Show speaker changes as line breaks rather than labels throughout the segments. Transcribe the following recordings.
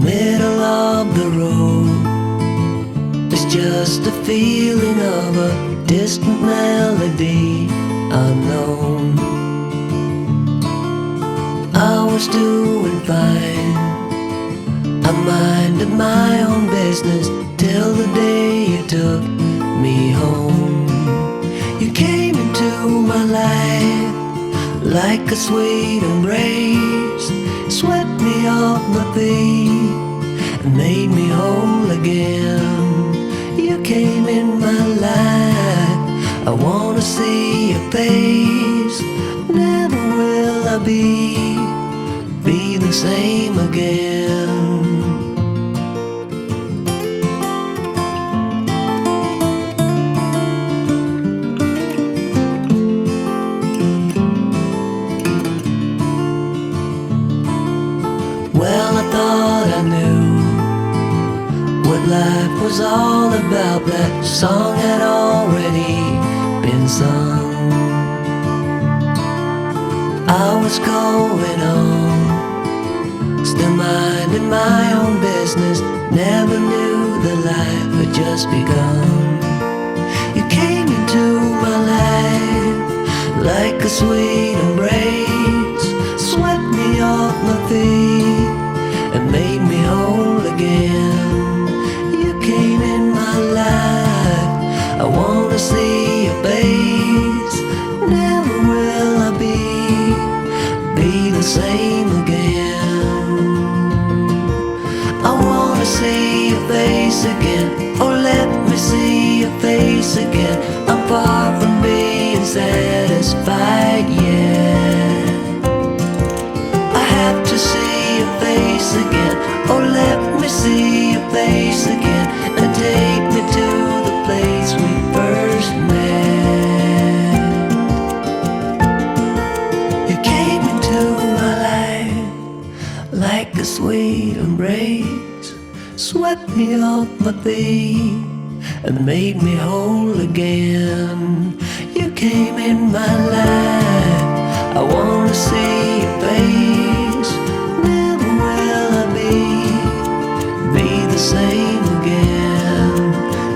middle of the road. It's just a feeling of a distant melody unknown. I was doing fine, I minded my own business till the day you took me home. You came into my life like a sweet embrace, swept me off my feet and made me whole again. You came in my life, I wanna see your face. Never will I be the same again. Well, I thought I knew what life was all about. That song had already been sung. I was going on, still minding my own business. Never knew that life had just begun. You came into my life like a sweet embrace, swept me off my feet and made me whole again. You came in my life, I wanna see your face. Never will I be the same again. I wanna see your face again, oh let me see your face again. I'm far from being satisfied yet. I have to see your face again, oh let me see your face again, and take me to the place we first met. You came into my life like a sweet embrace, swept me off my feet and made me whole again. You came in my life, I wanna see your face. Never will I be the same again.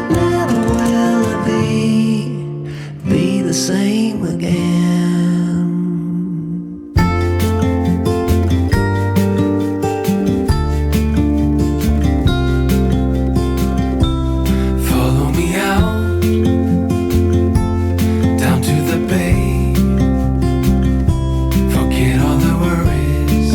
Never will I be the same again.
Follow me out down to the bay. Forget all the worries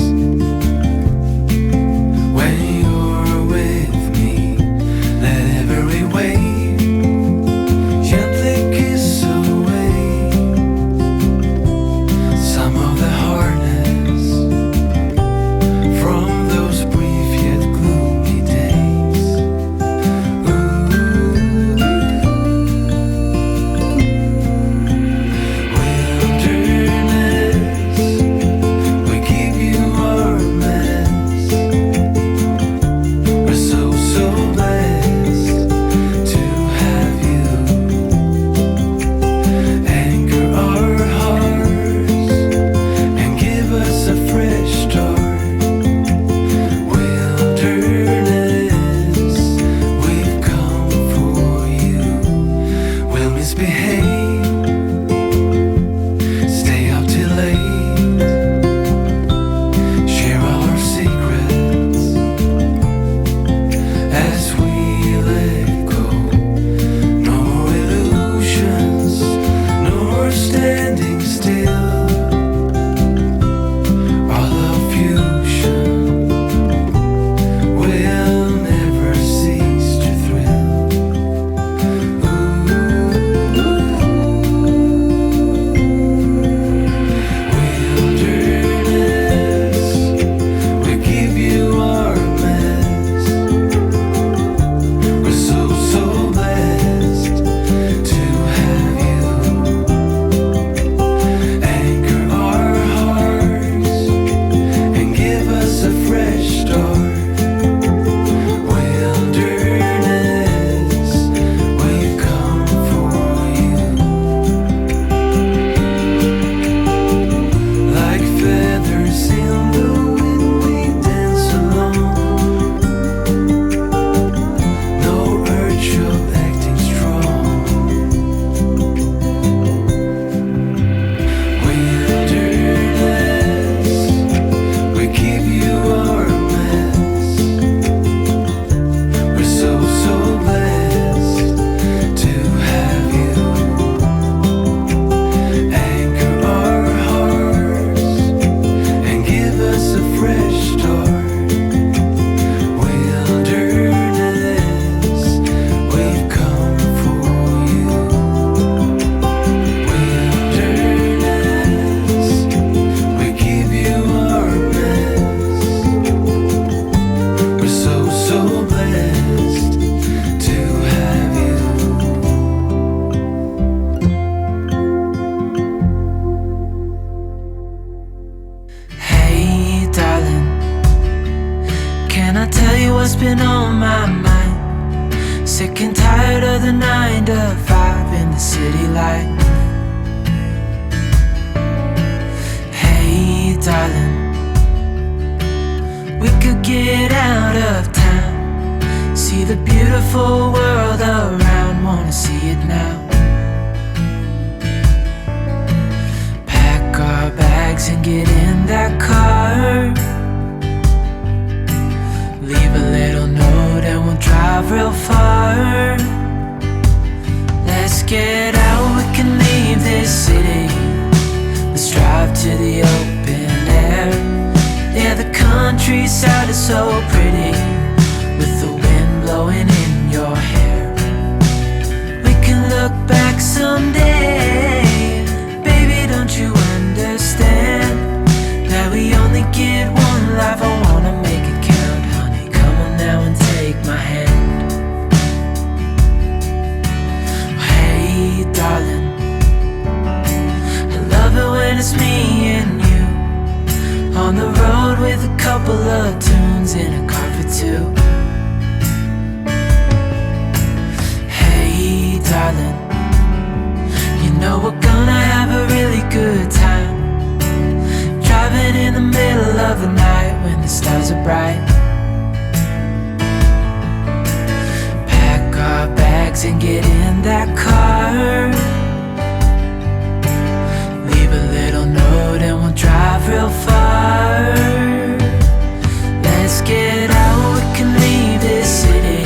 what's been on my mind. Sick and tired of the 9 to 5 in the city life. Hey darling, we could get out of town, see the beautiful world around, wanna see it now. Pack our bags and get in that car, leave a little note and we'll drive real far. Let's get out, we can leave this city. Let's drive to the open air. Yeah, the countryside is so pretty, with the wind blowing in your hair. We can look back someday. Baby, don't you understand that we only get one life? I wanna make it count, honey. Come on now and take my hand. Hey darling, I love it when it's me and you, on the road with a couple of tunes in a car for two. Hey darling, you know we're gonna have a really good time, driving in the middle of the night when the stars are bright. Pack our bags and get in that car, leave a little note and we'll drive real far. Let's get out, we can leave this city.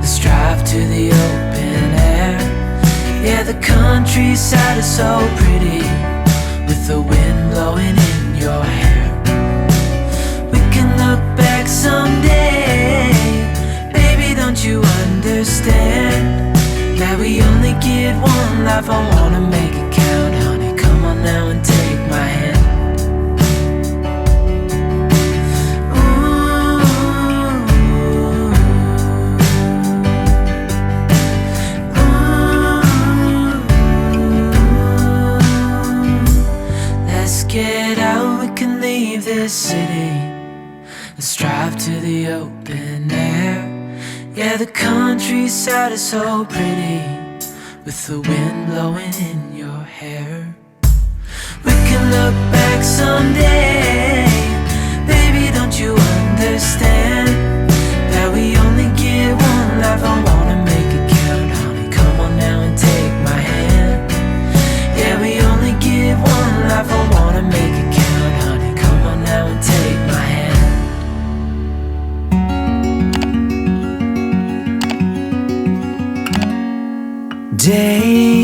Let's drive to the open air. Yeah, the countryside is so pretty, with the wind blowing in your hair. We can look back someday. Baby, don't you understand that we only get one life? I wanna make it count, honey. Come on now and take my hand. Let's get out, we can leave this city. Let's drive to the open air. Yeah, the countryside is so pretty, with the wind blowing in your hair. We can look back someday. Baby, don't you understand that we only get one life? I wanna make it count, honey. Come on now and take my hand. Yeah, we only get one life. I wanna make it count, honey. Come on now and take my hand. Day